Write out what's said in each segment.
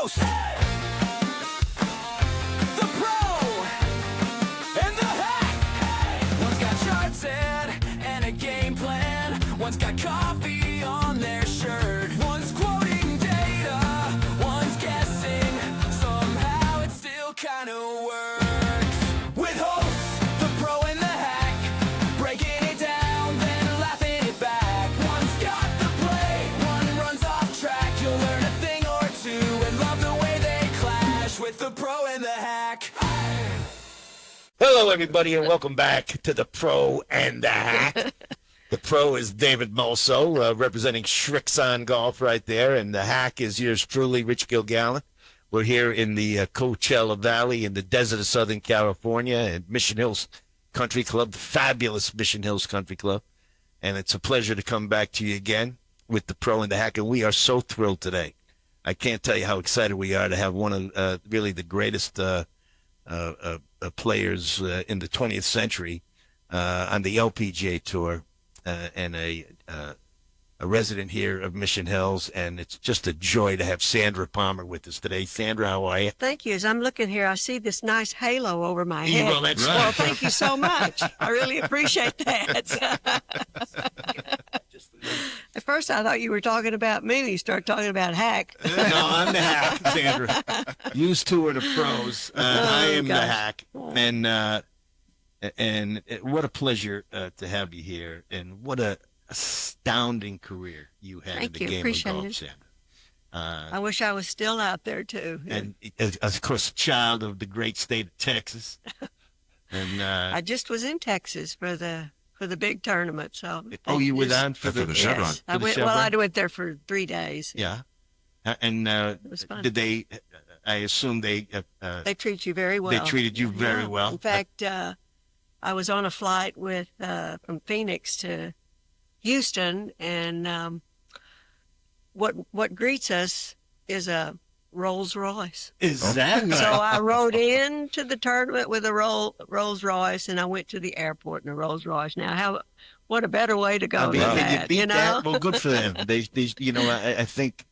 host, the pro and the hack. One's got charts set and a game plan. One's got coffee on their shirt. One's quoting data, one's guessing. Somehow it still kind of works. With hosts, the pro and the hack, breaking it down, then laughing it back. One's got the play, one runs off track. You'll learn a thing or two and love the way they clash with the pro and the hack. Hello, everybody, and welcome back to the Pro and the Hack. The Pro is David Mulso, representing Shrixon Golf right there, and the Hack is yours truly, Rich Gilgallen. We're here in the Coachella Valley in the desert of Southern California at Mission Hills Country Club, the fabulous Mission Hills Country Club. And it's a pleasure to come back to you again with the Pro and the Hack, and we are so thrilled today. I can't tell you how excited we are to have one of really the greatest players in the 20th century on the LPGA Tour, and a resident here of Mission Hills, and it's just a joy to have Sandra Palmer with us today. Sandra, how are you? Thank you. As I'm looking here, I see this nice halo over my head. Well, that's right. Well, thank you so much. I really appreciate that. At first, I thought you were talking about me when you started talking about Hack. No, I'm the Hack, Sandra. You two are the pros. I am the Hack. And what a pleasure to have you here, and what a astounding career you had in the game of golf, Sandra. I wish I was still out there too. And of course, a child of the great state of Texas. And I just was in Texas for the big tournament. So you were down for the Chevron? Yes. I went there for 3 days. Yeah. And it was fun. did they? I assume they treat you very well. They treated you very Yeah. well. In fact, I was on a flight with from Phoenix to Houston, and what greets us is a Rolls Royce. Is that right? So I rode into the tournament with a Rolls Royce, and I went to the airport in a Rolls Royce. Now, what a better way to go than that, you know? know? Well, good for them. They I think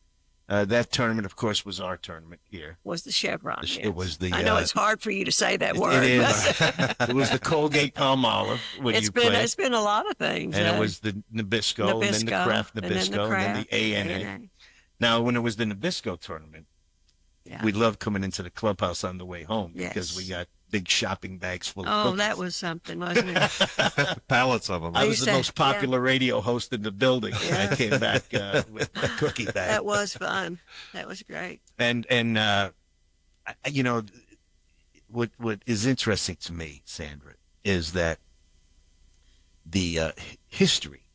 that tournament, of course, was our tournament here. Was the Chevron. Yes. It was the. I know it's hard for you to say that word. It is. It was the Colgate Palmolive when you played. It's been a lot of things. And it was the Nabisco, and then the Kraft Nabisco, and then the ANA. Now, when it was the Nabisco tournament, we loved coming into the clubhouse on the way home because we got big shopping bags full of cookies. That was something, wasn't it? Pallets of them. I was the most popular radio host in the building. Yeah. I came back with a cookie bag. That was fun. That was great. And you know, what is interesting to me, Sandra, is that the history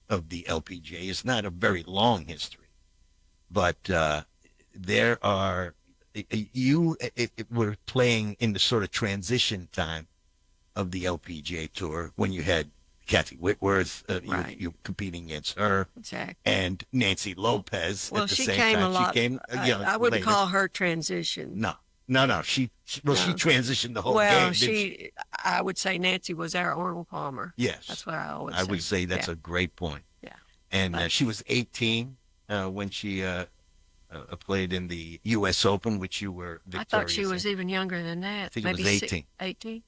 of the LPGA is not a very long history, but there are you were playing in the sort of transition time of the LPGA Tour when you had Kathy Whitworth, you competing against her, exactly, and Nancy Lopez. Well, at the she same came time. a lot. She came, I wouldn't later. call her transition. No. She transitioned the whole well, game. I would say Nancy was our Arnold Palmer. Yes, that's what I always. I would say that's a great point. Yeah, and she was 18 when she played in the U.S. Open, which you were victorious. I thought she was even younger than that. I think maybe it was 18. 18.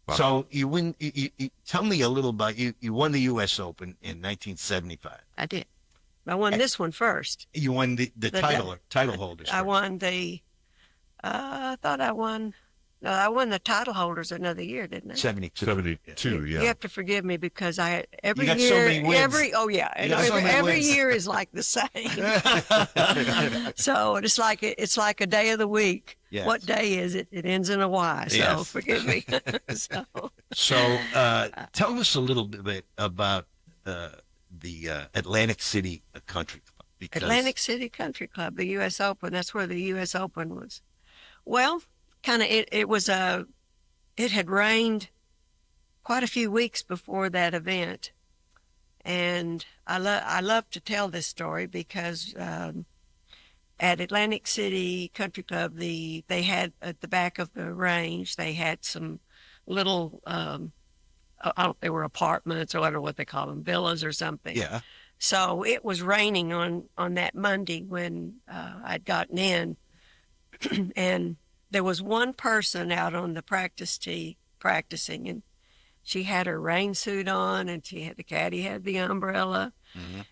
Wow. So you win. You tell me a little about you. You won the U.S. Open in 1975. I did. I won this one first. You won the title holders. I won the. I thought I won. No, I won the title holders another year, didn't I? 72, yeah. You have to forgive me because every you got year, so many wins. every year is like the same. So it's like a day of the week. Yes. What day is it? It ends in a Y. So yes. Forgive me. So tell us a little bit about the Atlantic City Country Club. Because Atlantic City Country Club, the U.S. Open. That's where the U.S. Open was. Well, kind of. It had rained quite a few weeks before that event, and I love to tell this story because at Atlantic City Country Club, they had at the back of the range, they had some little they were apartments, or I don't know what they call them, villas or something. Yeah. So it was raining on that Monday when I'd gotten in. And there was one person out on the practice tee practicing, and she had her rain suit on, and the caddy had the umbrella.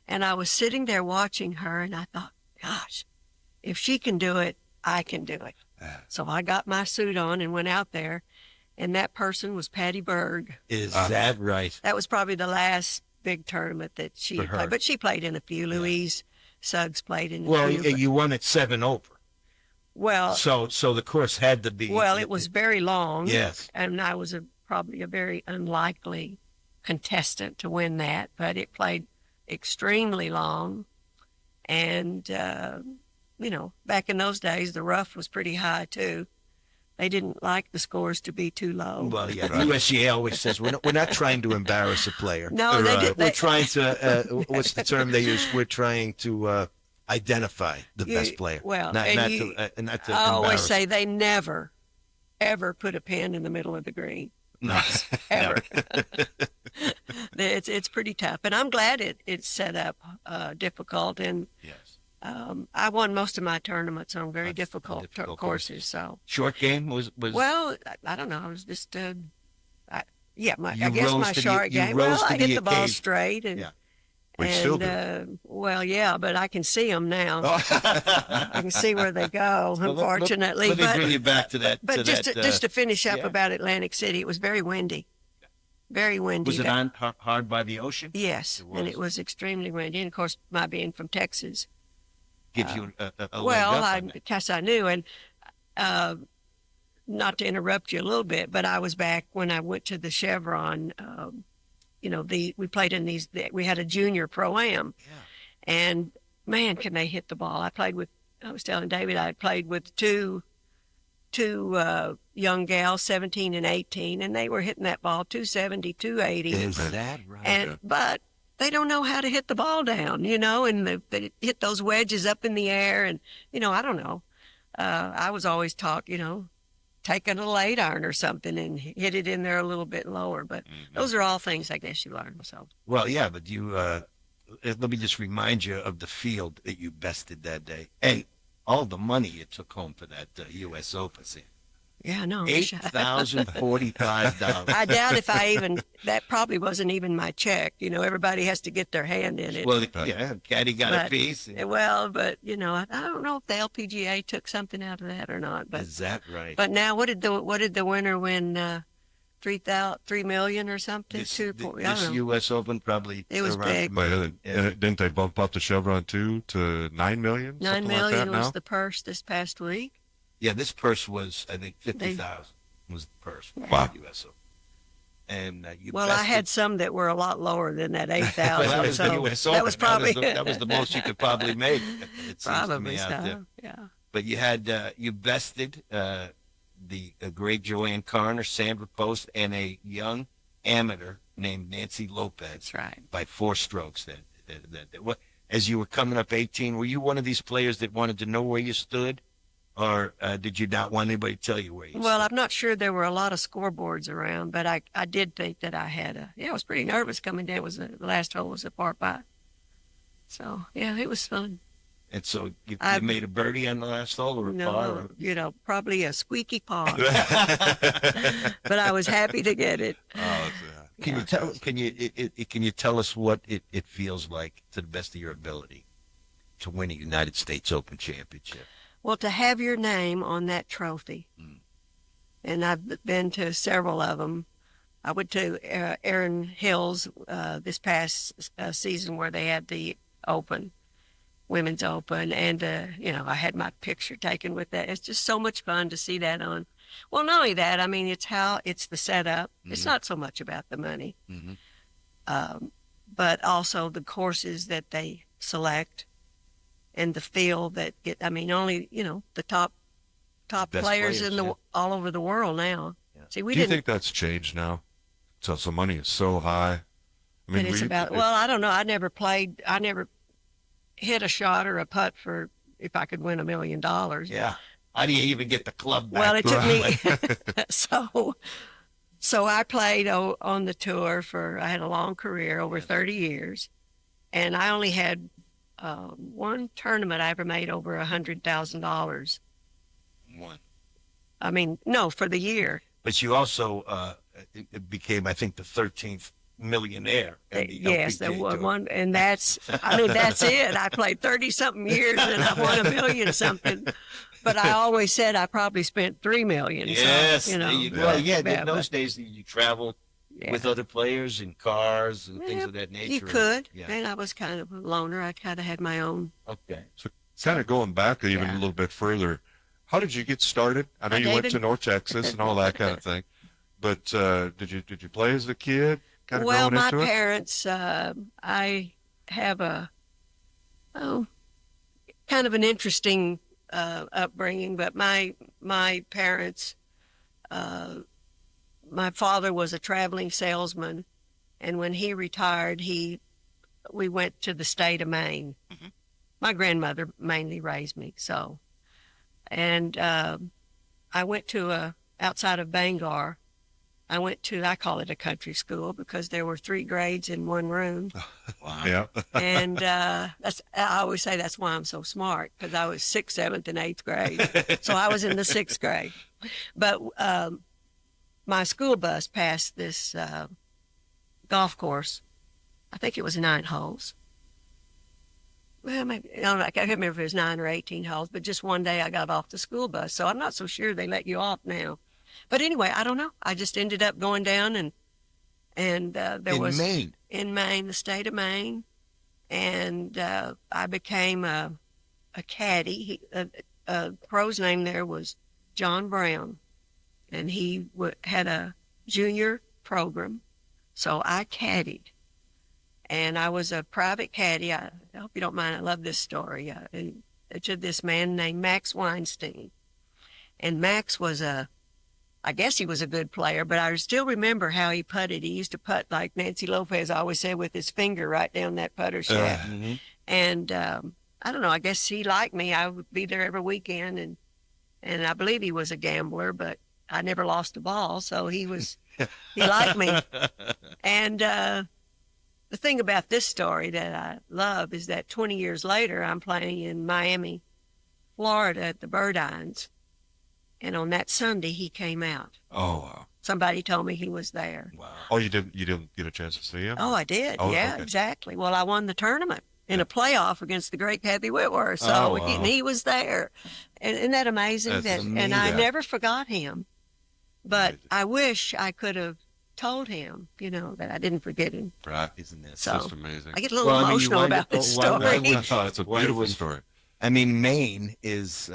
And I was sitting there watching her, and I thought, gosh, if she can do it, I can do it. So I got my suit on and went out there, and that person was Patty Berg. Is that right? That was probably the last big tournament that she For her. played, but she played in a few. Louise Suggs played in a Well, few. but- you won at 7 over. well, So the course had to be. well, it was very long. Yes. And I was probably a very unlikely contestant to win that, but it played extremely long. And, back in those days, the rough was pretty high too. They didn't like the scores to be too low. Well, yeah. USGA always says we're not trying to embarrass a player. No, they did. We're trying to. What's the term they use? We're trying to identify the best player. well, not and to I always embarrass. say they never, ever put a pin in the middle of the green. No. Ever. It's pretty tough, and I'm glad it's set up difficult. And Yes. I won most of my tournaments on very difficult, difficult courses. So, Short game was. well, I don't know. I was just, I guess my rose to the- short you game. rose Well, to I the hit the ball occasion. straight, and Yeah. We still do. well, yeah, but I can see them now. I can see where they go. Well, Unfortunately, let me but bring you back to that. But just to finish up yeah. about Atlantic City, it was very windy. Very windy. Was it on hard by the ocean? Yes, and it was extremely windy. And of course, my being from Texas, gives you a well, leg up I on that. guess I knew. And not to interrupt you a little bit, but I was back when I went to the Chevron. We played in these. We had a junior pro-am, and man, can they hit the ball! I was telling David I played with two young gals, 17 and 18, and they were hitting that ball 270, 280. Is that right? But they don't know how to hit the ball down, and they hit those wedges up in the air, and I don't know. I was always taught, take a little 8-iron or something and hit it in there a little bit lower. But those are all things I guess you learn. So Well, yeah, but you. Let me just remind you of the field that you bested that day, and all the money you took home for that U.S. Open. yeah, no, $8,045. I doubt if that probably wasn't even my check. Everybody has to get their hand in it. Well, Caddy got a But- piece. Well, but I don't know if the LPGA took something out of that or not. But Is that right? but now, what did the winner win? $3 million or something? This, I don't know. U.S. Open probably It was around- big. But didn't they bump up the Chevron too to 9 million? 9 something like million that was now? the purse this past week. Yeah, this purse was I think 50,000 was the purse. for Wow. the U.S. Open. And you Well, I bested- had some that were a lot lower than that Well, 8,000. that was so the U.S. Open. that was probably that was the most you could probably make. It seems to probably me out so. there. Yeah. But you had you bested the great Joanne Carner, Sandra Post, and a young amateur named Nancy Lopez That's right. by 4 strokes. What, as you were coming up 18, were you one of these players that wanted to know where you stood, or did you not want anybody to tell you where you Well, stood? I'm not sure there were a lot of scoreboards around, but I did think that I had I was pretty nervous coming down. The last hole was a par 5. So, yeah, it was fun. And so you I- made a birdie on the last hole or a par? No, probably a squeaky par. But I was happy to get it. Can you tell us what it feels like to the best of your ability to win a United States Open championship? Well, to have your name on that trophy, and I've been to several of them. I went to Erin Hills this past season where they had the Open, Women's Open, and I had my picture taken with that. It's just so much fun to see that on. Well, not only that, I mean, it's the setup. It's not so much about the money, but also the courses that they select and the field that get. I mean, only the top Best players in players, all over the world now. See, we Do you didn't. think that's changed now? So money is so high. I mean, And it's about, well, I don't know. I never hit a shot or a putt for if I could win $1 million. Yeah. How do you even get the club back? Well, it took me. So I played on the tour I had a long career, over 30 years. And I only had one tournament I ever made over $100,000. One. I mean, no, for the year. But you also it became, I think, the 13th millionaire. In the Yes, there LPGA was Tour. one, and that's it. I played 30-something years, and I won $1 million something. But I always said I probably spent $3 million. Yes, so, you know. there you go. Yeah, in but- those days you traveled yeah. with other players in cars and things Yeah, of that nature. You could, Yeah. and I was kind of a loner. I kind of had my own. Okay. So kind of going back even Yeah. a little bit further, how did you get started? I know you went David? to North Texas and all that kind of thing, but did you play as a kid? Kind of Well, going my into it? parents, I have kind of an interesting upbringing, but my parents, my father was a traveling salesman, and when he retired, we went to the state of Maine. Mhm. My grandmother mainly raised me, so, and I went to outside of Bangor. I call it a country school because there were 3 grades in one room. Wow. Yeah. And I always say that's why I'm so smart, because I was 6th, 7th, and 8th grade. So I was in the 6th grade. But my school bus passed this golf course. I think it was 9 holes. Well, maybe, I don't know, I can't remember if it was 9 or 18 holes, but just one day I got off the school bus. So I'm not so sure they let you off now. But anyway, I don't know. I just ended up going down, and there In was Maine. in Maine, the state of Maine, and I became a caddy. Pro's name there was John Brown, and he had a junior program, so I caddied, and I was a private caddy. I hope you don't mind. I love this story. To this man named Max Weinstein, and Max was I guess he was a good player, but I still remember how he putted. He used to putt like Nancy Lopez always said, with his finger right down that putter shaft. Mhm. And I don't know. I guess he liked me. I would be there every weekend, and I believe he was a gambler, but I never lost a ball, so he liked me. And the thing about this story that I love is that 20 years later, I'm playing in Miami, Florida at the Burdines. And on that Sunday, he came out. Oh wow. Somebody told me he was there. Wow. Oh, you didn't get a chance to see him? Oh, I did. Oh, Yeah, okay. exactly. Well, I won the tournament in a playoff against the great Kathy Whitworth. So Oh, wow. and he was there. And isn't that amazing? That's And I amazing. never forgot him. But Amazing. I wish I could have told him, that I didn't forget him. Right. Isn't that So- Just amazing. I get a little Well, I mean, you emotional wind about up- this well, why story. not? Oh, it's a beautiful story. I mean, Maine is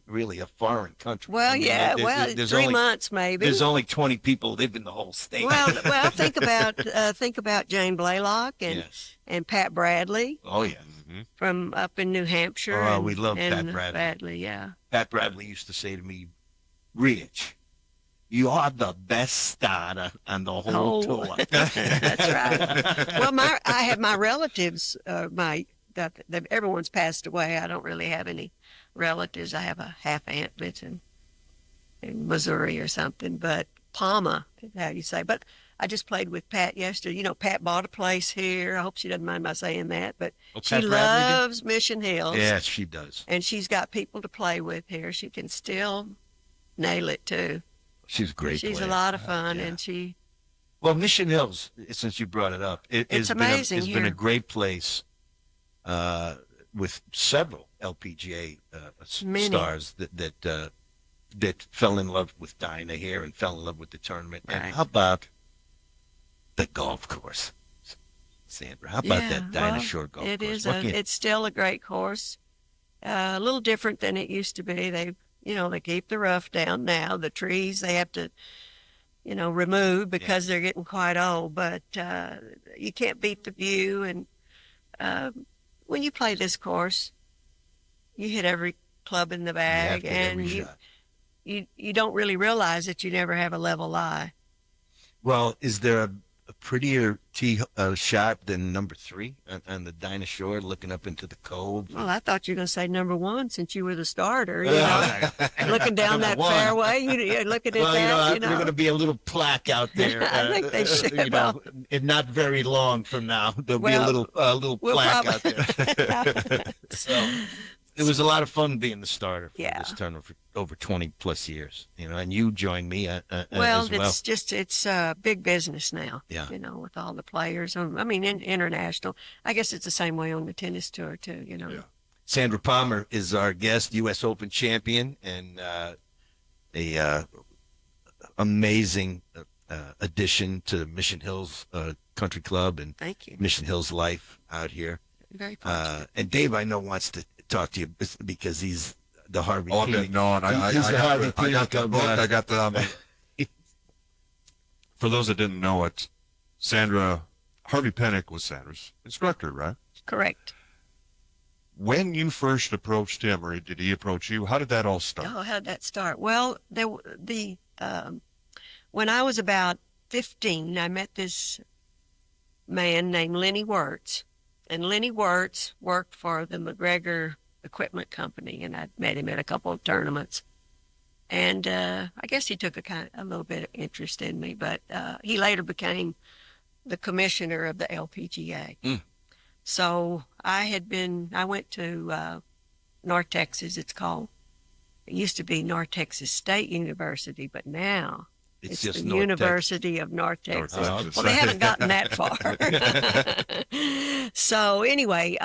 really a foreign country. Well, I mean, yeah, there's 3 only, months maybe. There's only 20 people live in the whole state. Well, think about Jane Blaylock and Yes. and Pat Bradley Oh, yeah. Mhm. from up in New Hampshire. Oh, and, we love Pat and Bradley. yeah. Pat Bradley used to say to me, Rich, you are the best starter on the whole Oh, tour. that's right. Well, I have my relatives. Everyone's passed away. I don't really have any relatives. I have a half aunt that's in Missouri or something. But Palmer, how you say? But I just played with Pat yesterday. Pat bought a place here. I hope she doesn't mind my saying that. But Oh, she Pat Bradley did? loves Mission Hills. Yes, she does. And she's got people to play with here. She can still nail it too. She's a great. She's player. a lot of fun, Yeah. and she. Well, Mission Hills, since you brought it up, It's amazing It's been a here. great place with several LPGA Many. stars that fell in love with Dinah here and fell in love with the tournament. And Right. how about the golf course, Sandra? How about that Dinah Shore golf It course? is What can you- it's still a great course. A little different than it used to be. They keep the rough down now. The trees they have to, remove because they're getting quite old. But you can't beat the view. And when you play this course, you hit every club in the You have bag, to hit every and shot. you don't really realize that you never have a level lie. Well, is there a prettier tee shot than number 3 on the Dinah Shore, looking up into the cove? Well, I thought you were going to say number 1 since you were the starter. Well, Looking down that Number one. fairway, you're looking at Well, that. there's going to be a little plaque out there. I think they should. And not very long from now, there'll be Well, a little we'll plaque probably- out there. So, It was a lot of fun being the starter for Yeah. this tournament for over 20 plus years, and you joined me Well, as well. it's big business now. Yeah. With all the players. I mean, international. I guess it's the same way on the tennis tour too. Yeah. Sandra Palmer is our guest, U.S. Open champion, and a amazing addition to Mission Hills Country Club and Thank you. Mission Hills life out here. Very fortunate. And Dave, I know, wants to talk to you because he's the Harvey Oh, I've Pennick. been known. I He's the Harvey got the Pennick book. of, I got the. For those that didn't know it, Harvey Pennick was Sandra's instructor, right? Correct. When you first approached him, or did he approach you? How did that all start? Oh, how'd that start? Well, when I was about 15, I met this man named Lenny Wirtz. And Lenny Wirtz worked for the McGregor Equipment Company, and I'd met him at a couple of tournaments. And I guess he took a little bit of interest in me, but he later became the commissioner of the LPGA. Mm. So I went to North Texas, it's called. It used to be North Texas State University, but now it's just the North University of North North Texas. Texas. Well, they haven't gotten that far. So anyway,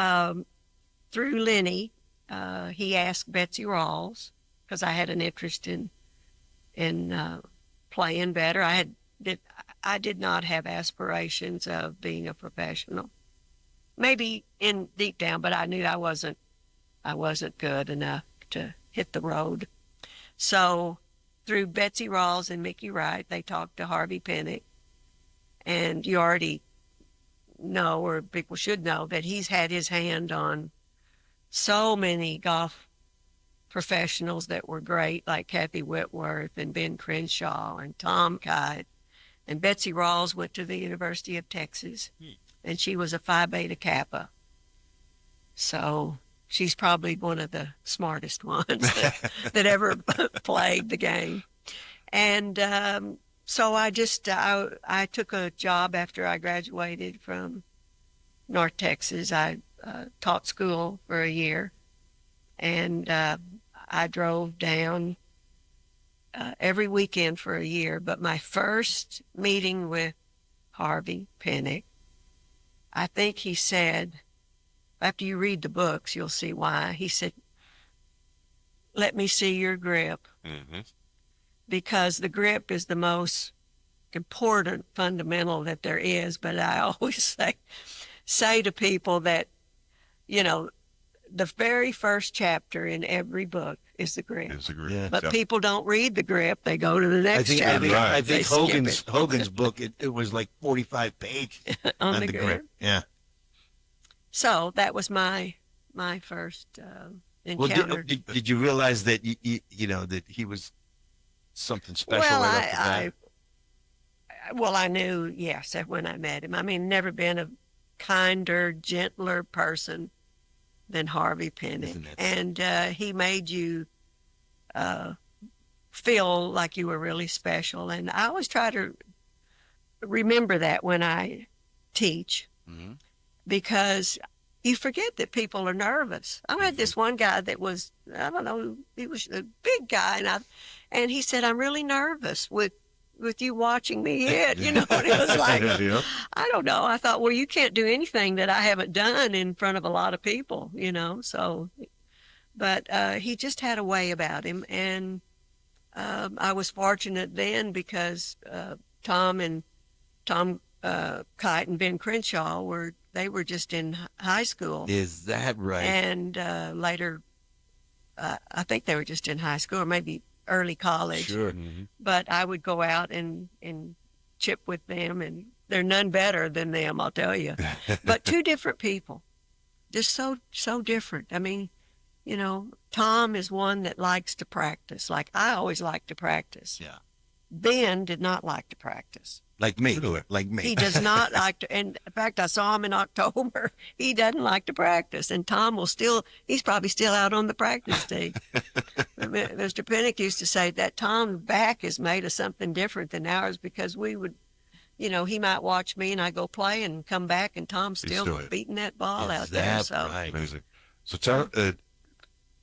through Lenny, he asked Betsy Rawls, because I had an interest in playing better. I did not have aspirations of being a professional. Maybe in deep down, but I knew I wasn't good enough to hit the road. So through Betsy Rawls and Mickey Wright, they talked to Harvey Pennick. And you already know, or people should know, that he's had his hand on so many golf professionals that were great, like Kathy Whitworth and Ben Crenshaw and Tom Kite. And Betsy Rawls went to the University of Texas, and she was a Phi Beta Kappa. So she's probably one of the smartest ones that ever played the game. And so I took a job after I graduated from North Texas. I taught school for a year, and I drove down every weekend for a year. But my first meeting with Harvey Pennick, I think he said, after you read the books, you'll see why. He said, "Let me see your grip." Mm-hmm. Because the grip is the most important fundamental that there is. But I always say to people that, the very first chapter in every book is the grip. Is agree. Yeah. But people don't read the grip. They go to the next chapter. I They think skip Hogan's book, it was like 45 pages on the the grip. grip. Yeah. So that was my first Well, encounter. did you realize that that he was something special Well, right off the bat? I knew, yes, that when I met him. I mean, never been a kinder, gentler person than Harvey Pennick. Isn't that And he made you feel like you were really special. And I always try to remember that when I teach, Mhm. because you forget that people are nervous. I had this one guy that was, I don't know, he was a big guy, and he said, "I'm really nervous with you watching me hit," and it was like, Yeah. I don't know. I thought, well, you can't do anything that I haven't done in front of a lot of people, so, but he just had a way about him. And I was fortunate then because Tom Kite and Ben Crenshaw were just in high school. Is that right? And later, I think they were just in high school or maybe early college. Sure. But I would go out and chip with them, and they're none better than them, I'll tell you. But two different people, just so different. I mean, Tom is one that likes to practice. Like I always like to practice. Yeah. Ben did not like to practice. Like me. Really? Like me. He does not like to, and in fact, I saw him in October. He doesn't like to practice, and Tom he's probably still out on the practice tee. Mr. Pennick used to say that Tom's back is made of something different than ours, because we would, he might watch me and I go play and come back and Tom's He's still still beating that ball Is out there. that So right? Amazing. So tell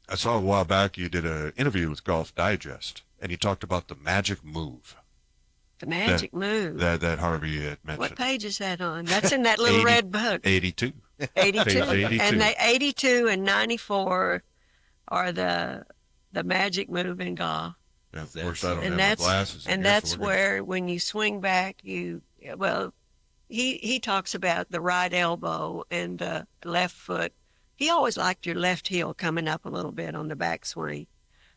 I saw a while back you did an interview with Golf Digest, and you talked about the magic move The magic move. that Harvey had What mentioned. page is that on? That's in that little 80 red book. 82. 82. Page 82. And 82 and 94 are the magic move in golf. Yeah, of course, I don't have And my that's glasses. and in here, that's so we're gonna- where when you swing back, he talks about the right elbow and the left foot. He always liked your left heel coming up a little bit on the backswing.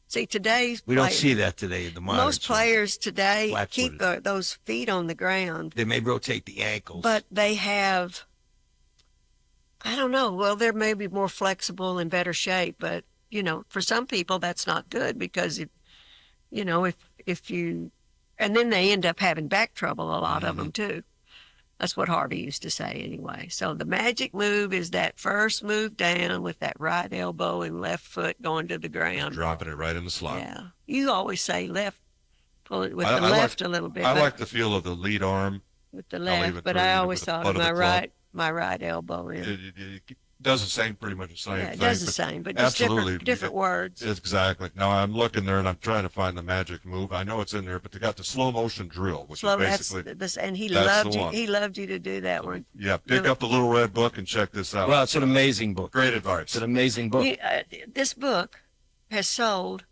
See, today's We don't players- see that today in the modern most swing. players today keep Flat-footed. those feet on the ground, They may rotate the ankles. but they have, I don't know, well, they're maybe more flexible and better shape, but, for some people that's not good because, if you, and then they end up having back trouble, a lot of them too. That's what Harvey used to say anyway. So the magic move is that first move down with that right elbow and left foot going to the ground. dropping it right in the slot. Yeah. You always say left, pull it with I the like- left a little bit. I but like the feel of the lead arm. with the leave left, it but through I you always with the thought butt of of the my right elbow in. It does the same, pretty much the same Yeah, thing. it does the but same, but just absolutely. different words. Exactly. Now I'm looking there and I'm trying to find the magic move. I know it's in there, but they got the slow motion drill, which Slow, is that's basically, this, and he that's loved the you. one. He loved you to do that one. yeah, pick up the little red book and check this out. well, it's an amazing book. Great It's advice. an amazing book. This book has sold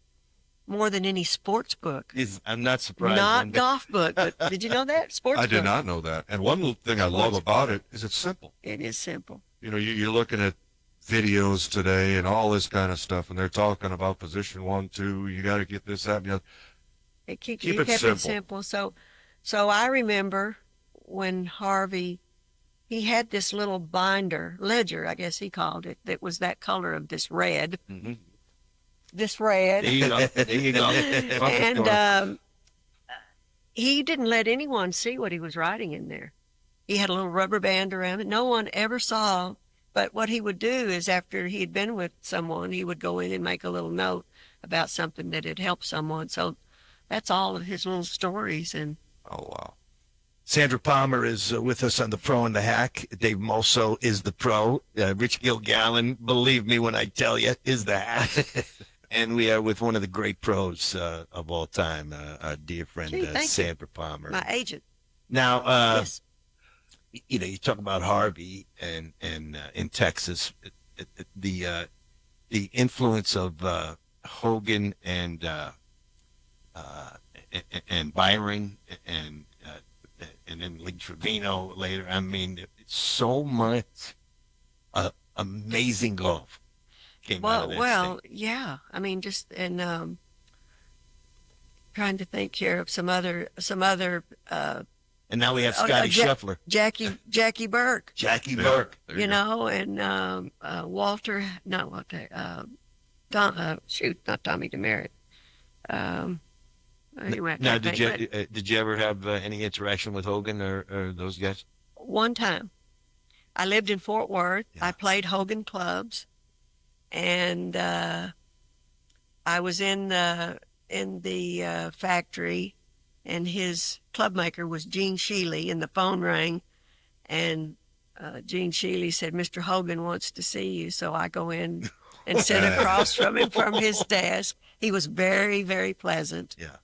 more than any sports book. I'm not surprised. Not when- golf book, but did you know that? Sports I book. did not know that. And one little thing I love about it is it's simple. It is simple. You're looking at videos today and all this kind of stuff, and they're talking about position 1, 2. You got to get this, that, and the other. Keep it it simple. simple. So I remember when Harvey, he had this little binder, ledger, I guess he called it, that was that color of this red. Mhm. This red. There you go. There you go. And he didn't let anyone see what he was writing in there. He had a little rubber band around it. No one ever saw. But what he would do is after he had been with someone, he would go in and make a little note about something that had helped someone. So that's all of his little stories. And Oh, wow. Sandra Palmer is with us on the Pro and the Hack. Dave Mosso is the Pro. Rich Gilgallen, believe me when I tell you, is the Hack. And we are with one of the great pros of all time, our dear friend Gee, thank you. Sandra Palmer. my agent. Now, Yes. you talk about Harvey and in Texas, the influence of Hogan and Byron and then Lee Trevino later. I mean, it's so much amazing golf came out of that state. Yeah. I mean, just and trying to think here of some other And now we have Oh, Scotty Ja- Scheffler, Jackie Burke, Jackie Burke. There you go. know, and Walter, not Walter, not Tommy Demerit. Anyway, I Now, can't think, but did you ever have any interaction with Hogan or those guys? one time, I lived in Fort Worth. Yeah. I played Hogan clubs, and I was in the factory, and his club maker was Gene Sheely, and the phone rang, and Gene Sheely said, "Mr. Hogan wants to see you." So I go in and sit across from him from his desk. He was very, very pleasant. Yeah.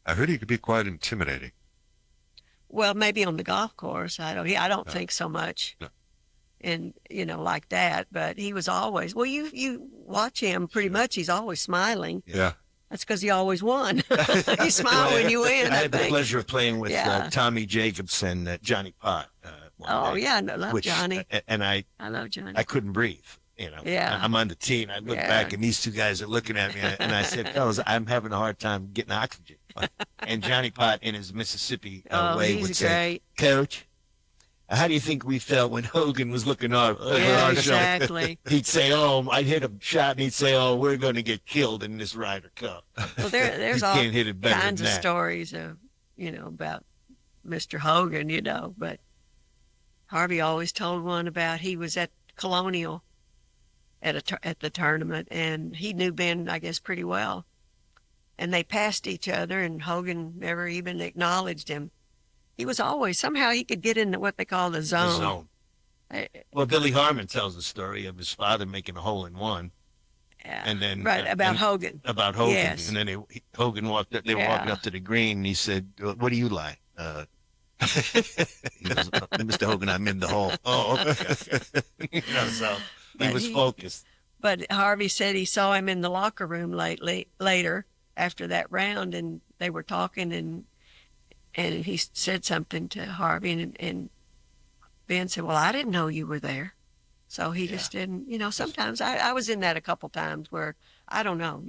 I heard he could be quite intimidating. Well, maybe on the golf course. I don't think so much. No. And like that, but he was always, well, you watch him pretty much, he's always smiling. Yeah. That's because he always won. You smile when you win, I I had the think. pleasure of playing with Yeah. Tommy Jacobs and Johnny Pott. One Oh, day, yeah, I love Johnny. And I love Johnny. couldn't breathe. Yeah. I'm on the tee, and I look Yeah. back, and these two guys are looking at me, and I said, "Fellas, I'm having a hard time getting oxygen." And Johnny Pott, in his Mississippi way, he's would say, great. "Coach, how do you think we felt when Hogan was looking over Yeah, our shoulder?" exactly. He'd say, "Oh," I'd hit a shot, and he'd say, "Oh, we're going to get killed in this Ryder Cup." Well, there's You all can't hit it better kinds than of that. stories of, about Mr. Hogan, but Harvey always told one about he was at Colonial at the tournament, and he knew Ben, I guess, pretty well. And they passed each other, and Hogan never even acknowledged him. He was always, somehow he could get into what they call the The zone. zone. Eh, Well, Billy Harmon tells the story of his father making a hole in one, And then right about Hogan. about Hogan, Yes. and then Hogan walked up. They were walking up to the green, and he said, "What do you like?" He goes, "Mr. Hogan, I'm in the hole." Oh, okay. So he was focused. But Harvey said he saw him in the locker room later after that round, and they were talking, and he said something to Harvey, and Ben said, "Well, I didn't know you were there." So he just didn't, sometimes I was in that a couple times where, I don't know,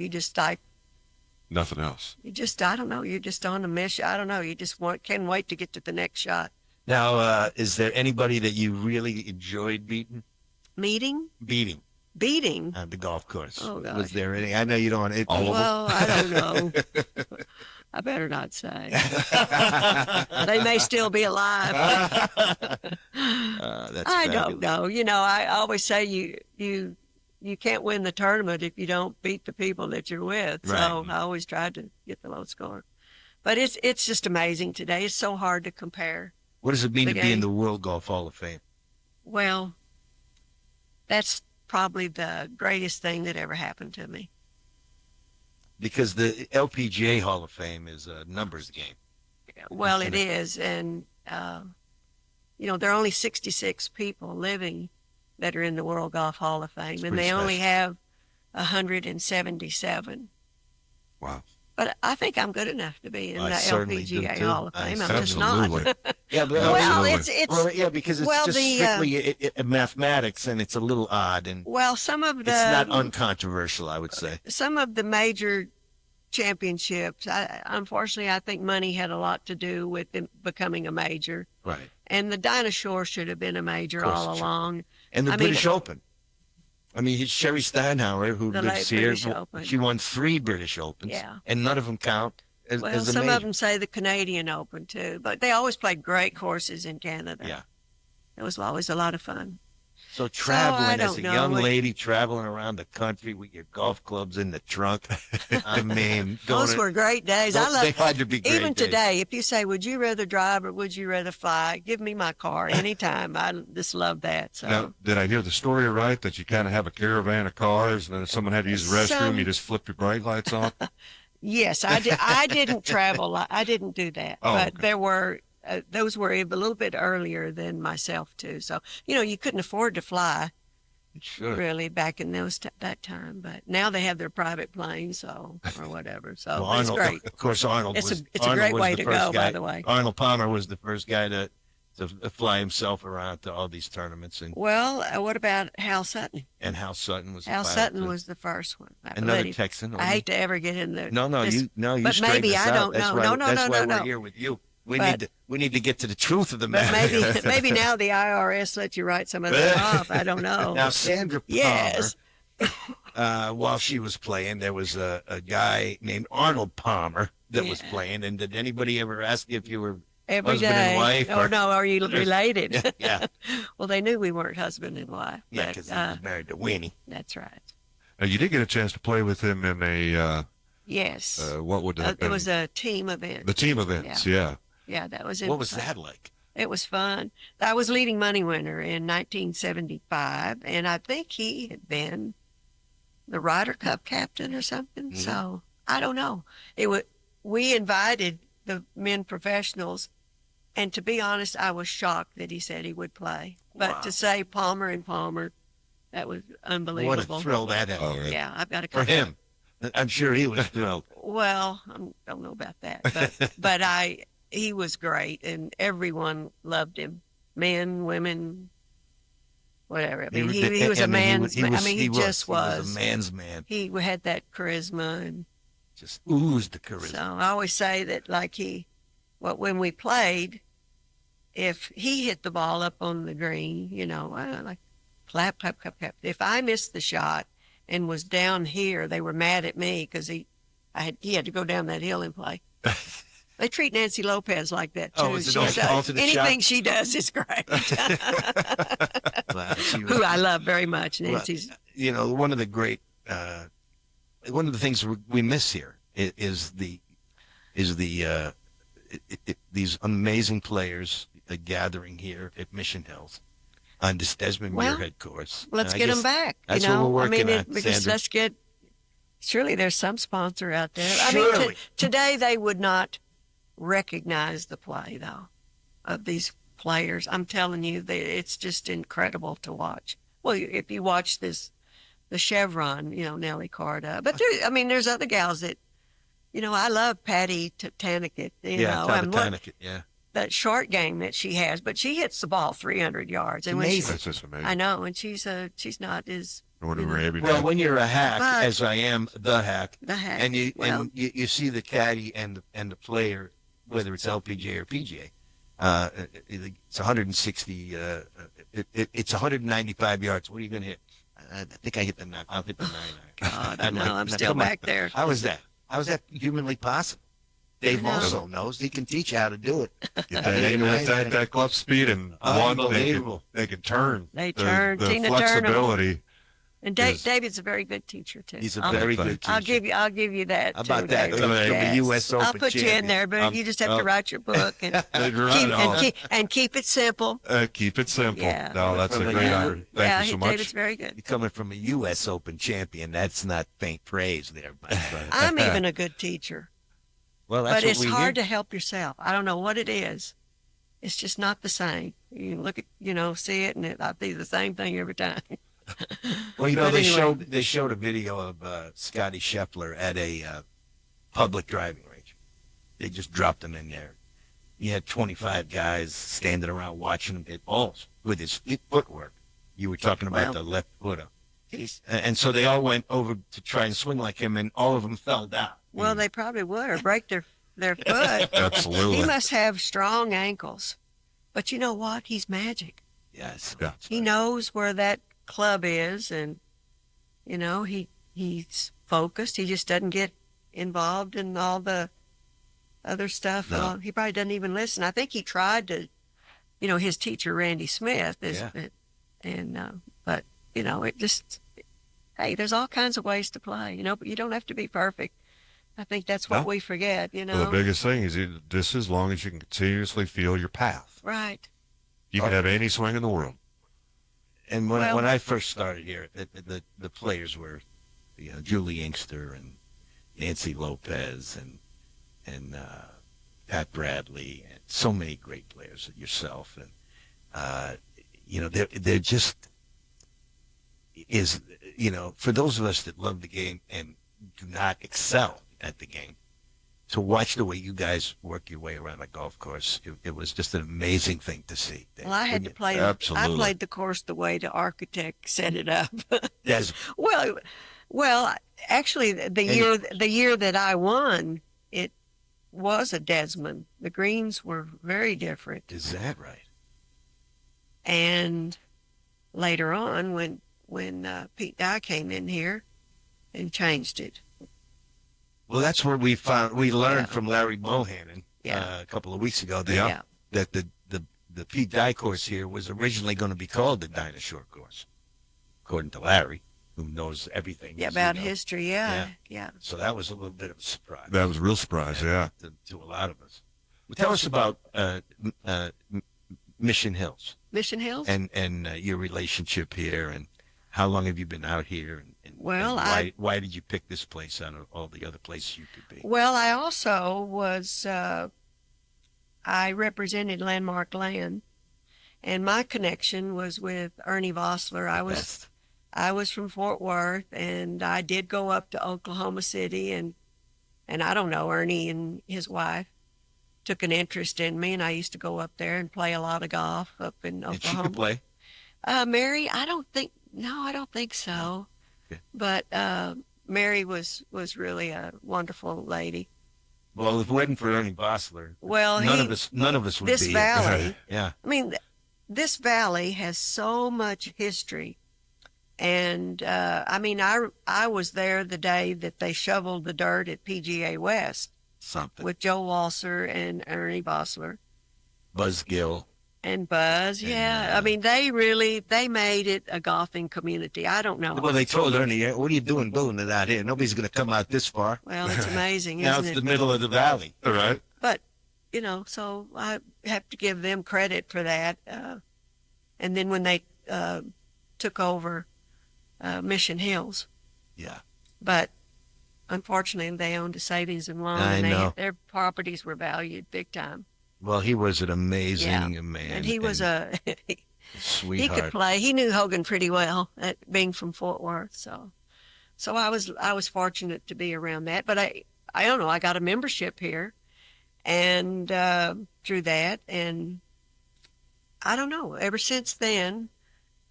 Nothing else. I don't know, you're just on a mission. I don't know, you just can't wait to get to the next shot. Now, is there anybody that you really enjoyed beating Beating on the golf course? Oh, gosh. Was there any? I know you don't want it. Well, I don't know. I better not say. They may still be alive. That's I fabulous. don't know. I always say you can't win the tournament if you don't beat the people that you're with. Right. So I always tried to get the low score. But it's just amazing today. It's so hard to compare. What does it mean The to be in game. the World Golf Hall of Fame? Well, that's probably the greatest thing that ever happened to me. Because the LPGA Hall of Fame is a numbers game. Well, it is. And, there are only 66 people living that are in the World Golf Hall of Fame, and pretty they only special. have 177. Wow. But I think I'm good enough to be in I the certainly do, LPGA too. Hall of I Fame. I'm just Absolutely. not. Yeah, but Well, Absolutely. it's because it's well, just the, strictly mathematics, and it's a little odd, and well, some of it's not the uncontroversial, I would say. major championships. Unfortunately, I think money had a lot to do with them becoming a major. Right. And the Dinosaur should have been a major Of course all it should. along. And the I mean, British Open. I mean, Sherry Steinhauer, who The lives late here, British Open. she won 3 British Opens, Yeah. and none of them count as, Well, as a some major. of them say the Canadian Open too, but they always played great courses in Canada. Yeah. It was always a lot of fun. So I traveling as don't a know. young lady, traveling around the country with your golf clubs in the trunk. I mean, Those were great days. I they love had to be great even days. today. If you say, "Would you rather drive or would you rather fly?" Give me my car anytime. I just love that. So Now, did I hear the story right that you kind of have a caravan of cars, and then if someone had to use the restroom, you just flip your bright lights on? yes, I did. I didn't travel. I didn't do that. Oh, but okay. there were those were a little bit earlier than myself too. So you couldn't afford to fly. Sure. Really back in that time, but now they have their private planes, or whatever. So Well, it's Arnold, great. of course, Arnold It's was. a Arnold great was way the to first go, guy, by the way. Arnold Palmer was the first guy to fly himself around to all these tournaments, and Well, what about Hal Sutton? Hal Sutton was. the Hal pilot, Sutton too. was the first one. another But he- Texan. I hate to ever get in there. No, you but straighten maybe us I out. don't That's know. why, No, no, that's no, why no, we're no. here with you. We But- need to get to the truth of the But matter. maybe now the IRS lets you write some of that off. I don't know. Now, Sandra Palmer, Yes. while she was playing, there was a guy named Arnold Palmer that was Yeah. playing. And did anybody ever ask you if you were Every husband day. and wife? Or no, are you related? Yeah, Well, they knew we weren't husband and wife. yeah, but, because he was married to Winnie. that's right. Now, you did get a chance to play with him in a, Yes. what would that It been? was a team event. The team events, yeah. Yeah, that was in What was that like? It was fun. I was leading money winner in 1975, and I think he had been the Ryder Cup captain or something. Mhm. So I don't know. We invited the men professionals, and to be honest, I was shocked that he said he would play. But Wow. to say Palmer and Palmer, that was unbelievable. What a thrill that is. Oh, right. Yeah, I've got a For couple. him. I'm sure he was thrilled. Well, I don't know about that, but he was great, and everyone loved him, men, women, whatever. I mean, he was a man's man. I mean, he just He was a man's man. He had that charisma, and Just oozed the charisma. so I always say that, like when we played, if he hit the ball up on the green, like clap, clap, clap, clap. If I missed the shot and was down here, they were mad at me because he had to go down that hill and play. They treat Nancy Lopez like that too. Oh, is it alternate anything shot? she does is great. Wow, she was- Who I love very much, Well, Nancy's. one of the great, one of the things we miss here is these amazing players gathering here at Mission Hills, on this Desmond Well, Muirhead course. Let's And I get them guess back. That's you know? what we're working on, because Sandra. let's get. Surely there's some sponsor out there. Surely. Today they would not recognize the play though of these players. I'm telling you, it's just incredible to watch. Well, if you watch the Chevron, Nelly Carter, but there's other gals that, I love Patty Taniket. Taniket, yeah. That short game that she has, but she hits the ball 300 yards. And when Amazing. That's just amazing. I know, and she's not as Well, when you're a hack, But- as I am, the hack, the heck. and you well, and you see the caddy and the player, whether it's LPGA or PGA, it's 160. It's 195 yards. What are you going to hit? I think I hit the 9. I'll hit the 9. God, I'm no, like, I'm now, still come on. back there. How is that? How is that humanly possible? Dave I know. also knows. He can teach you how to do it. Get that club speed and one, Unbelievable. they can turn. They turn. The Tina turned 'em. flexibility. And is- David's a very good teacher too. He's a I'll- very good teacher. I'll give you that. How about too, that? David. Coming from Yes. the U.S. Open I'll put you in champion. there, but you just have to write your book and keep it simple. Keep it simple. Yeah. No, that's a From the great U- honor. Thank you so much. David's very good. You're coming from a U.S. Open champion. That's not faint praise there, my friend. I'm even a good teacher, Well, that's but what it's we hard hear. to help yourself. I don't know what it is. It's just not the same. You look at, see it, and I'll be the same thing every time. Well, But they anyway. showed a video of Scotty Scheffler at a public driving range. They just dropped him in there. You had 25 guys standing around watching him hit balls with his footwork. You were talking about Well. the left footer. And so they all went over to try and swing like him, and all of them fell down. Well, they probably would, or break their foot. Absolutely. He must have strong ankles. But you know what? He's magic. Yes. Yeah. He knows where that club is, and he's focused. He just doesn't get involved in all the other stuff. No. He probably doesn't even listen. I think he tried to, his teacher Randy Smith is, but it just, hey, there's all kinds of ways to play, but you don't have to be perfect. I think that's what No. we forget, Well, the biggest thing is just as long as you can continuously feel your path. Right. You can have any swing in the world. And when Well- when I first started here, the players were, Julie Inkster and Nancy Lopez and Pat Bradley and so many great players, yourself, and they're just for those of us that love the game and do not excel at the game, to watch the way you guys work your way around a golf course, it was just an amazing thing to see. Well, I had to play. Absolutely. I played the course the way the architect set it up. Yes. Well, actually, the year that I won, it was a Desmond. The greens were very different, Is that right? and later on, when Pete Dye came in here and changed it. Well, that's where we learned Yeah. from Larry Bohannon Yeah. a couple of weeks ago Yeah. that the Pete Dye course here was originally going to be called the Dinah Shore course, according to Larry, who knows everything. Yeah, as you about know. history. Yeah. So that was a little bit of a surprise. That was a real surprise, yeah. To a lot of us. Well, tell us about Mission Hills Mission Hills. and your relationship here, and how long have you been out here? And Well, why did you pick this place out of all the other places you could be? Well, I also was, I represented Landmark Land, and my connection was with Ernie Vossler. Best. I was from Fort Worth, and I did go up to Oklahoma City, and I don't know, Ernie and his wife took an interest in me, and I used to go up there and play a lot of golf up in And she Oklahoma. could play. Mary, I don't think so. Okay. But Mary was really a wonderful lady. Well, if it wasn't for Ernie Bossler, Well, none of us would this be valley, here. Yeah. I mean, this valley has so much history. And I was there the day that they shoveled the dirt at PGA West Something. with Joe Walser and Ernie Bossler Buzz Gill. and Buzz. And, Yeah, I mean, they made it a golfing community. I don't know. Well, they told Ernie, "What are you doing building it out here? Nobody's going to come out this far. Well, it's amazing, Now isn't it's it? the middle of the valley." All right. But so I have to give them credit for that. And then when they took over Mission Hills, Yeah. but unfortunately they owned a savings and loan, I and know. their properties were valued big time. Well, he was an amazing man. And he was he sweetheart. could play. He knew Hogan pretty well, being from Fort Worth. So I was fortunate to be around that. But I don't know. I got a membership here, and through that, and I don't know. Ever since then,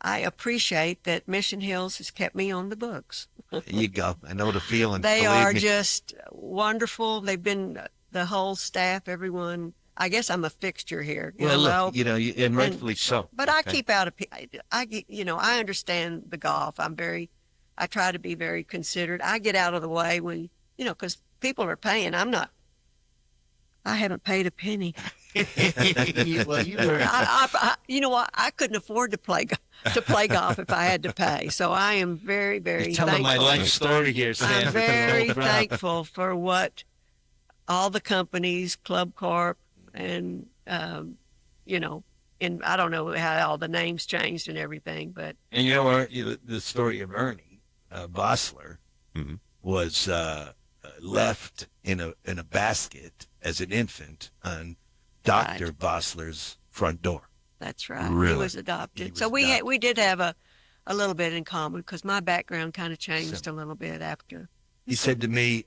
I appreciate that Mission Hills has kept me on the books. There you go. I know the feeling. They Believe are me. just wonderful. They've been the whole staff, everyone. I guess I'm a fixture here. Well, know. look, and rightfully so. But I okay? keep out of. I understand the golf. I try to be very considerate. I get out of the way when because people are paying. I'm not. I haven't paid a penny. Well, you were. You know what? I couldn't afford to play golf if I had to pay. So I am very, very You're telling thankful. my life story here, Sandra. I'm very No problem. thankful for what all the companies, Club Corp, and and I don't know how all the names changed and everything, but And you know what? The story of Ernie Bossler Mhm. was left in a basket as an infant on Dr. Bossler's front door. that's right. He Really? was adopted. He was So adopted. we did have a little bit in common because my background kind of changed a little bit after. He said to me,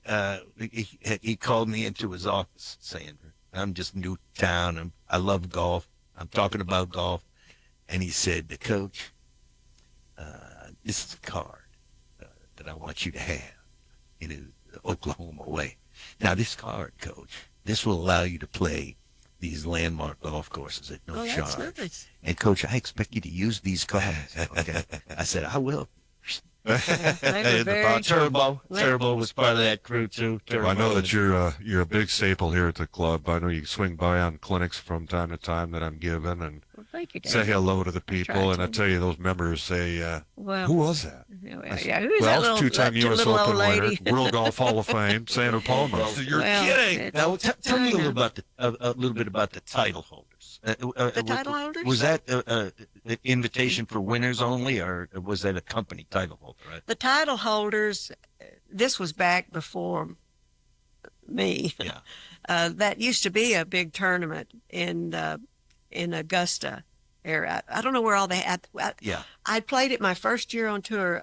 he called me into his office, Sandra. I'm just new to town. I love golf. I'm talking about golf. And he said, Coach, this is a card that I want you to have in the Oklahoma way. Now, this card, Coach, this will allow you to play these landmark golf courses at no Oh, charge. that's nice. And, Coach, I expect you to use these cards. Okay. I said, I will. They were very Turbo was part of that crew, too. Well, I know that you're a big staple here at the club. I know you swing by on clinics from time to time that I'm giving and Well, thank you, Dave. say hello to the people. try And I to. tell you, those members say, Well, who was that? yeah, who's that Well, little, two-time that U.S. little Open old lady? winner, World Golf Hall of Fame, Sandra Palmer. You're Well, kidding. it's- Now, tell me I know. a little bit about the title holders. The title holders? Was that an invitation for winners only, or was that a company title holder? Right? The title holders, this was back before me. Yeah. That used to be a big tournament in Augusta area. I don't know where all they had. Yeah. I played it my first year on tour,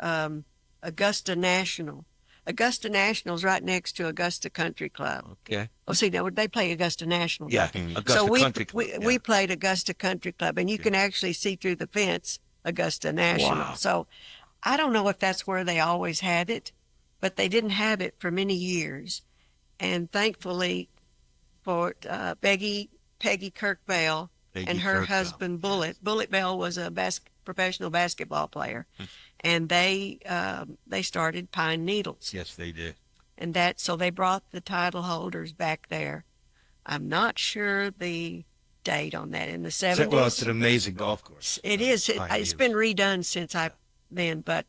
Augusta National. Augusta National's right next to Augusta Country Club. Okay. Oh, see, now they play Augusta National. Yeah. Augusta So Country Club. we played Augusta Country Club, and you can actually see through the fence Augusta National. Wow. So I don't know if that's where they always had it, but they didn't have it for many years. And thankfully for Peggy Kirk Bell Peggy and her Kirk Bell. husband Bullet Bell was a professional basketball player, and they started Pine Needles. Yes, they did. And so they brought the title holders back there. I'm not sure the date on that, in the 70s. Well, it's an amazing golf course. It is. It's Pioneers. been redone since but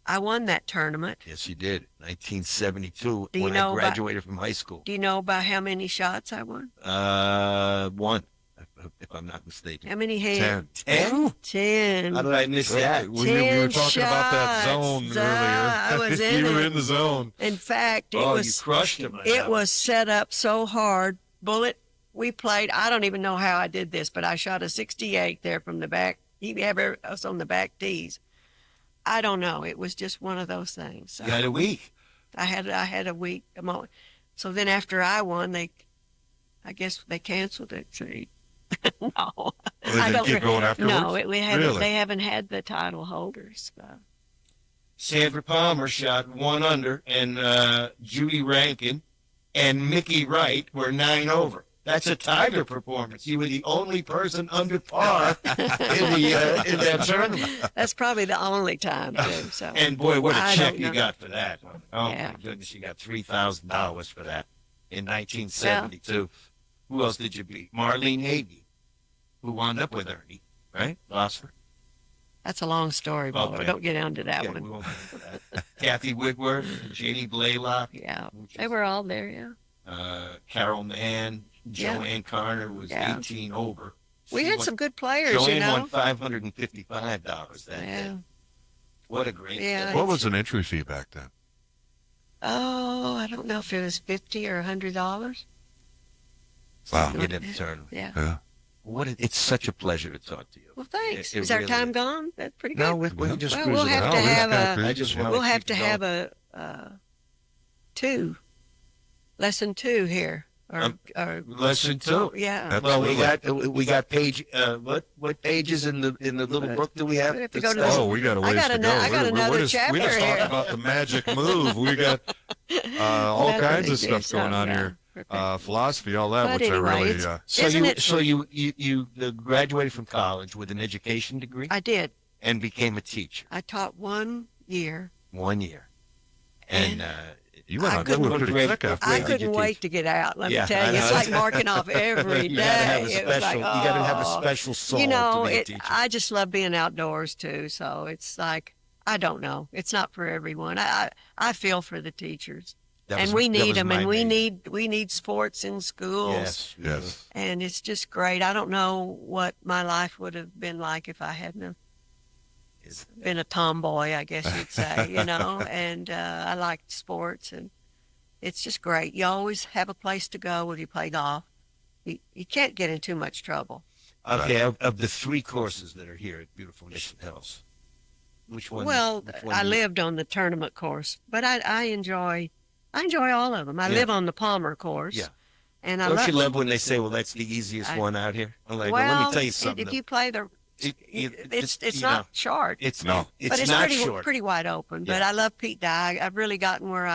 I won that tournament. Yes, you did. 1972, Do you when know I about- graduated from high school. Do you know by how many shots I won? One, if I'm not mistaken. How many hands? 10? 10. How did I miss that? We were talking about that shots. zone earlier. I was in you were it. in the zone. In fact, Oh, you crushed him. it was set up so hard. Bullet, we played, I don't even know how I did this, but I shot a 68 there from the back. You have us on the back tees. I don't know. It was just one of those things. So You had a week. I had a week. So then after I won, I guess they canceled it. See? No. They didn't keep going afterwards? No, we haven't. Really? They haven't had the title holders. So. Sandra Palmer shot 1 under, and Judy Rankin and Mickey Wright were 9 over. That's a Tiger performance. You were the only person under par in that tournament. That's probably the only time, too. So. And boy, what a I check don't you know. got for that. Oh Yeah. my goodness, you got $3,000 for that in 1972. Who else did you beat? Marlene Hagee, who wound up with Ernie, right? Gosford. That's a long story, Bubba. Okay. Don't get into that Yeah, one. we won't get into that. Kathy Whitworth, Jeannie Blaylock, Yeah, which they is- were all there. Yeah. Carol Mann, Yeah. Joanne Carter was Yeah. 18 over. We had some good players, Joanne you know. won $555 that Yeah. day. What a great Yeah. What was an entry fee back then? Oh, I don't know if it was $50 or $100. Wow. Get in the tournament. Yeah. Yeah. It's such a pleasure to talk to you. Well, thanks. It Is our really time is. gone? That's pretty good. No, we're just Well, cruising we'll have along. to we've have got a. I just want We'll to have keep to it have going. a lesson 2 here. Or Lesson 2. yeah. Well, we got page. What pages in the little book do we have? We have to go to That's- the- Oh, we got a ways got to ano- go. I got another we just chapter talked here. about the magic move. We got all That's kinds what of stuff it going is. on Yeah. here. Perfect. Philosophy, all that, But which anyway, I really. it's- So Isn't you it- so you graduated from college with an education degree I did. and became a teacher I taught 1 year. 1 year, and you went I on couldn't- tour pretty Great- quick after I Where that. did you couldn't teach? wait to get out. Let Yeah, me tell I you, it's know. like marking off every you had to have a day. It was special. like, You got to have a oh. special soul You know, to be a teacher. I just love being outdoors too. So it's like, I don't know. It's not for everyone. I feel for the teachers, That and was- we that need was them, my and we main- need sports in schools. Yes, Yes. And it's just great. I don't know what my life would have been like if I hadn't have It's- been a tomboy, I guess you'd say, you know, and I liked sports, and it's just great. You always have a place to go when you play golf. You can't get in too much trouble. Okay, of the 3 courses that are here at beautiful Mission Hills, which one? Well, which one I do you- lived on the tournament course, but I enjoy all of them. I Yeah. live on the Palmer course. Yeah. And I Don't love, you love when they say, "Well, that's the easiest I- one out here"? I'm like, well, let me tell you something. if you play the, it's you not know, short. it's No. It's but it's not pretty short. pretty wide open. But Yeah. I love Pete Dye. I've really gotten where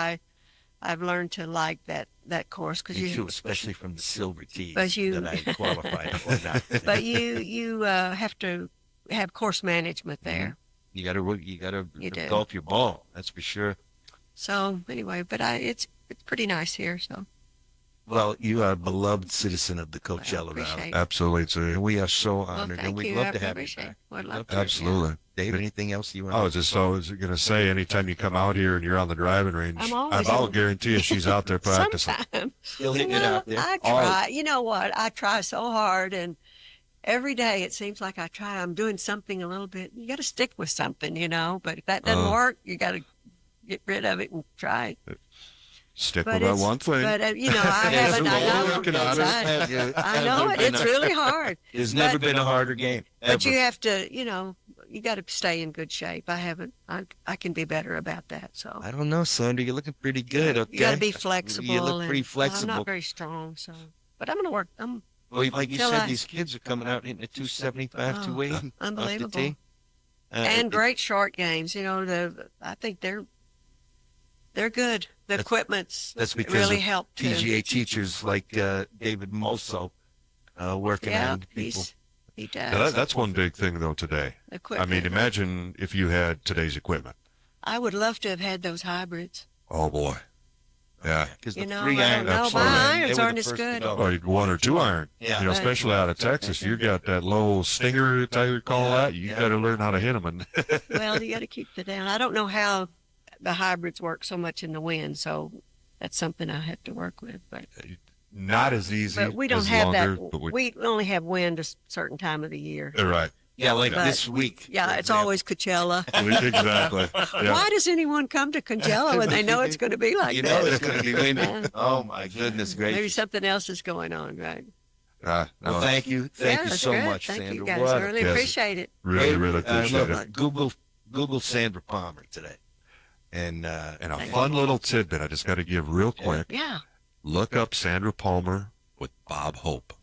I've learned to like that course because Me you too, especially from the silver tees But you- that I qualified for. Now. but you have to have course management there. You got to You do. golf your ball. That's for sure. So anyway, but it's pretty nice here. So Well, you are a beloved citizen of the Coachella Valley, appreciate it. Absolutely. It's and we are so Well, honored, thank and we'd you. love I to have you appreciate back. it. Would We'd love love to. to. absolutely. Dave, anything else you want? I was going to say, anytime you come out here and you're on the driving range, I'm always I'll on. guarantee you she's out there practicing. Sometimes. Still You hitting it know, out there. I try. You know what? I try so hard, and every day it seems like I try. I'm doing something a little bit. You got to stick with something, you know. But if that doesn't work, you got to get rid of it and try it. Stick But with that it's- one thing. But you know, I Yeah, haven't. I so know. working on it. I know it. It's really hard. There's never but- been a harder game. But ever. you have to, you know, you got to stay in good shape. I haven't. I can be better about that. So I don't know, Sandra. You're looking pretty good. Okay. you got to be flexible. You look and- pretty well, flexible. I'm not very strong, so. But I'm gonna work. Well, like you Till said, I- these kids are coming out hitting a 275, Oh, 280. unbelievable. Off the tee. And great short games. You know, I think they're good. The equipment's That's because really of helped too. PGA teachers like David Mosso working Yeah, on people. he does. Yeah, that's one big thing, though, today. I Equipment. mean, imagine if you had today's equipment. I would love to have had those hybrids. Oh, boy. Yeah. Because the You know, 3 I iron, don't know. Absolutely. My they irons were aren't the as first to good. go. Or 1 or 2 iron. Yeah. You know, especially out of Texas, you got that low stinger, as you call that. You got to learn how to hit them. And Well, you got to keep it down. I don't know how the hybrids work so much in the wind, so that's something I have to work with. But not as easy. we don't as have longer, that. But We only have wind a certain time of the year. right. Yeah, like But- this week. Yeah, for it's example. always Coachella. Exactly. Yeah. Why does anyone come to Coachella when they know it's going to be like You that? know it's going to be windy. Yeah. Oh, my goodness gracious. Maybe something else is going on, right? Well, No, thank you. Thank Yeah, you that's so good. much, Thank Sandra. you guys. What I a really Yes. appreciate it. really, really look, appreciate it. Google Sandra Palmer today. And And a fun little tidbit I just got to give real quick. Yeah. Look up Sandra Palmer with Bob Hope.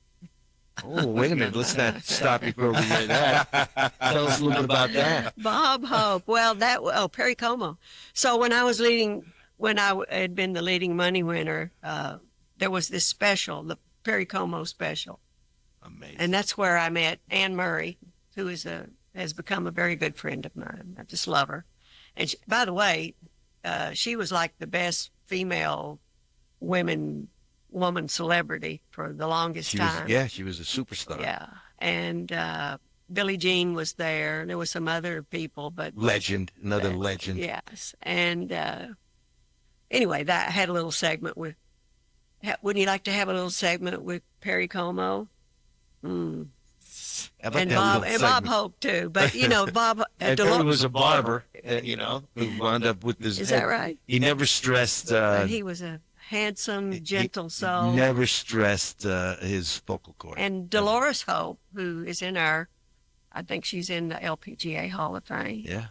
oh, wait a minute. Let's not stop before we hear that. Tell us a little bit about that. Bob Hope. Well, Perry Como. So when I had been the leading money winner, there was this special, the Perry Como special. Amazing. And that's where I met Anne Murray, who has become a very good friend of mine. I just love her. And she, by the way, she was like the best female woman celebrity for the longest she time. was a superstar. Yeah. And Billie Jean was there. There were some other people, but Legend, another legend. yes. And anyway, that I had a little segment with. Wouldn't you like to have a little segment with Perry Como? How about And that Bob little and Bob segment? Hope too. But you know, Bob And Dolores, he was a barber, who wound up with his. is that right? He never stressed. But he was a handsome, gentle soul. Never stressed his vocal cord. And Dolores Hope, who is in I think she's in the LPGA Hall of Fame. Yeah.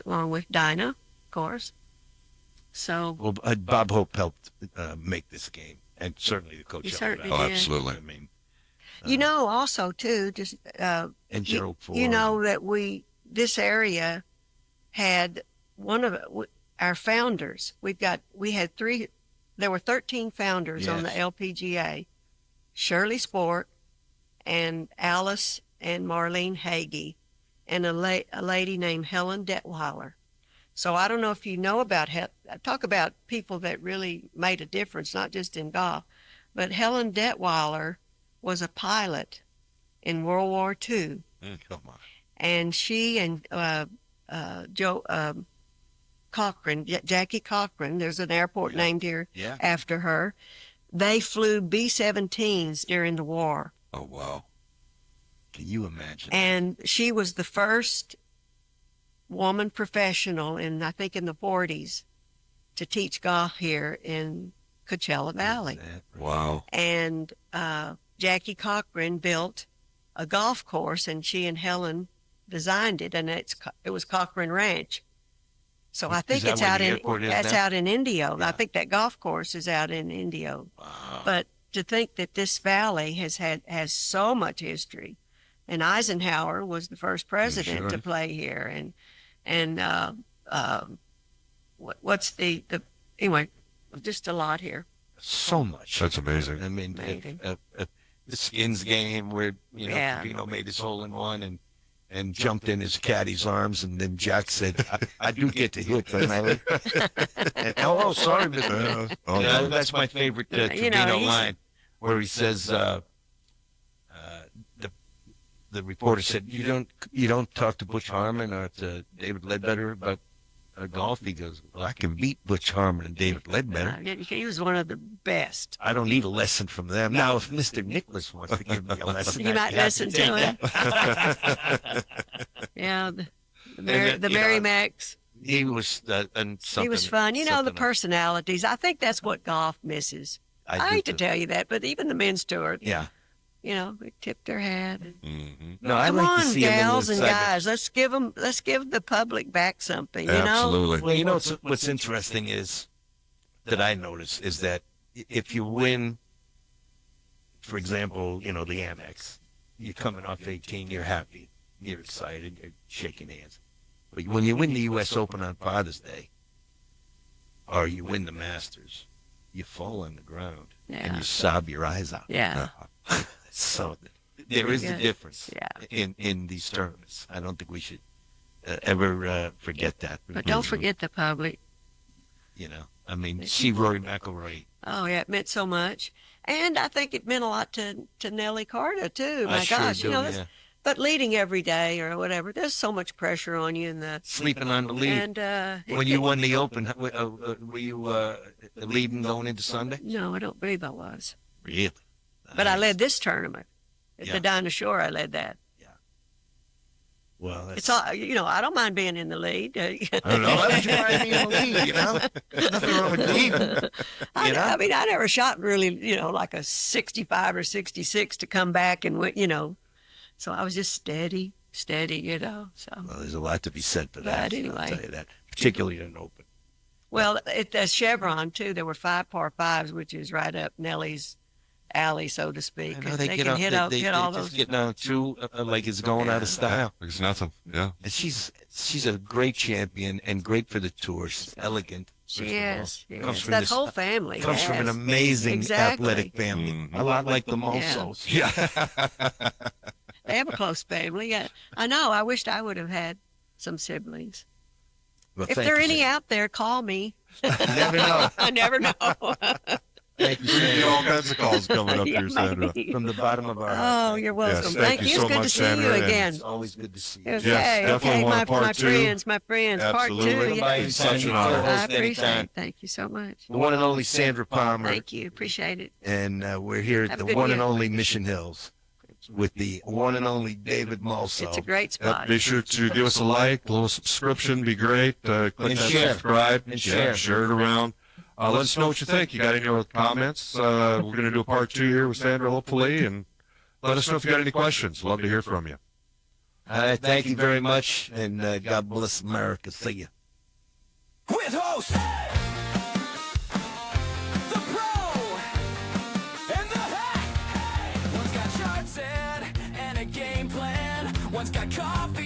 Along with Dinah, of course. So Well, Bob Hope helped make this game, and certainly the coach. He certainly Oh, did. absolutely. I mean, you know, also too, just and Gerald Ford. you know that this area had one of our founders. There were 13 founders on the Yes. LPGA. Shirley Sport and Alice and Marlene Hagee and a lady named Helen Detweiler. So I don't know if you know about talk about people that really made a difference, not just in golf, but Helen Detweiler was a pilot in World War II. Come on. And she and Joe Cochran, Jackie Cochran, there's an airport named here Yeah. after her. They flew B-17s during the war. Oh, wow. Can you imagine? And she was the first woman professional I think in the 40s to teach golf here in Coachella Valley. Wow. And Jackie Cochran built a golf course, and she and Helen designed it, and it was Cochran Ranch. So I think that it's where out the in airport is that's now? out in Indio. Yeah. I think that golf course is out in Indio. Wow. But to think that this valley has so much history, and Eisenhower was the first president sure. to play here, and anyway, just a lot here. So much. That's amazing. I mean, Amazing. the Skins game where Yeah. Pino made his hole in one and jumped in his caddy's arms, and then Jack said, "I do get to hit, don't I?" And, oh, sorry, Mr. Oh, Yeah, no. that's my favorite You know, Trevino he's- line, where he says, the reporter said, "You don't talk to Butch Harmon or to David Ledbetter about golf." He goes, "Well, I can beat Butch Harmon and David Ledbetter. He was one of the best. I don't need a lesson from them." Now, if Mr. Nicholas wants to give me a lesson, You I'd might be happy listen to take him. that. Yeah, the then, Mary you know, Max. He was and something. He was fun. You know, the something else. personalities. I think that's what golf misses. I do hate to too. tell you that, but even the men's tour, Yeah. you know, they tipped their hat. Mhm. No, I Come like on, to see gals a and little excitement. guys, let's give the public back something. You know, Absolutely. Well, you know what's interesting is that I notice is that if you win, for example, the Amex, you're coming off 18, you're happy, you're excited, you're shaking hands. But when you win the U.S. Open on Father's Day, or you win the Masters, you fall on the ground and Yeah. you sob your eyes out. Yeah. So there is a Good. difference Yeah. in these tournaments. I don't think we should ever forget that. But don't forget the public. I mean, see Rory McIlroy. Oh yeah, it meant so much, and I think it meant a lot to Nellie Carter too. I My sure gosh, do, that's- yeah. But leading every day or whatever, there's so much pressure on you Sleeping on the lead. and When you won the Open, were you leading going into Sunday? No, I don't believe I was. Really? But I Nice. led this tournament at Yeah. the Dinah Shore. I led that. Well, It's all I don't mind being in the lead. I don't know. I don't try to be in the lead, There's nothing wrong with leading. I mean, I never shot really, like a 65 or 66 to come back and win, So I was just steady. So Well, there's a lot to be said for that. But anyway. I'll tell you that, particularly in an Open. well, at the Chevron too, there were 5 par 5s, which is right up Nellie's alley, so to speak. I know 'cause they get can hit all just those. get down through like it's going out of style. There's nothing. Yeah. And she's a great champion and great for the tour. She's elegant. She first of all. is. She Comes is. from That this- whole family Comes from an has. amazing Exactly. athletic family. Mhm. A lot like the Molsos. Yeah. They have a close family. Yeah, I know. I wished I would have had some siblings. Well, If thank there are you, any Sandra. out there, call me. You never know. I never know. Thank you, We get all Sandra. kinds of calls coming up Yeah, here, Sandra. maybe. From the bottom of our Oh, heart. you're welcome. Yes, thank thank you you. so It's good much, to see Sandra, you and- again. It's always good to see you. Okay, definitely okay, want my, a part my two. friends, part Absolutely. two. By Yeah. your Such side, an honor. co-host I appreciate anytime. it. Thank you so much. The one and only Sandra Palmer. Thank you. Appreciate it. And we're here at Have a the good one and year. only Mission Hills. with the one and only David Mulso. It's a great Yep, spot. be sure to give us a like, a little subscription, be great. Click And that share. subscribe. And Yeah, share. share it around. Let us know what you think. You got any other comments? We're going to do a part 2 here with Sandra, hopefully, and let us know if you got any questions. Love to hear from you. Thank you very much, and God bless America. See you. With host, the pro, and the hack. One's got charts and a game plan. One's got coffee.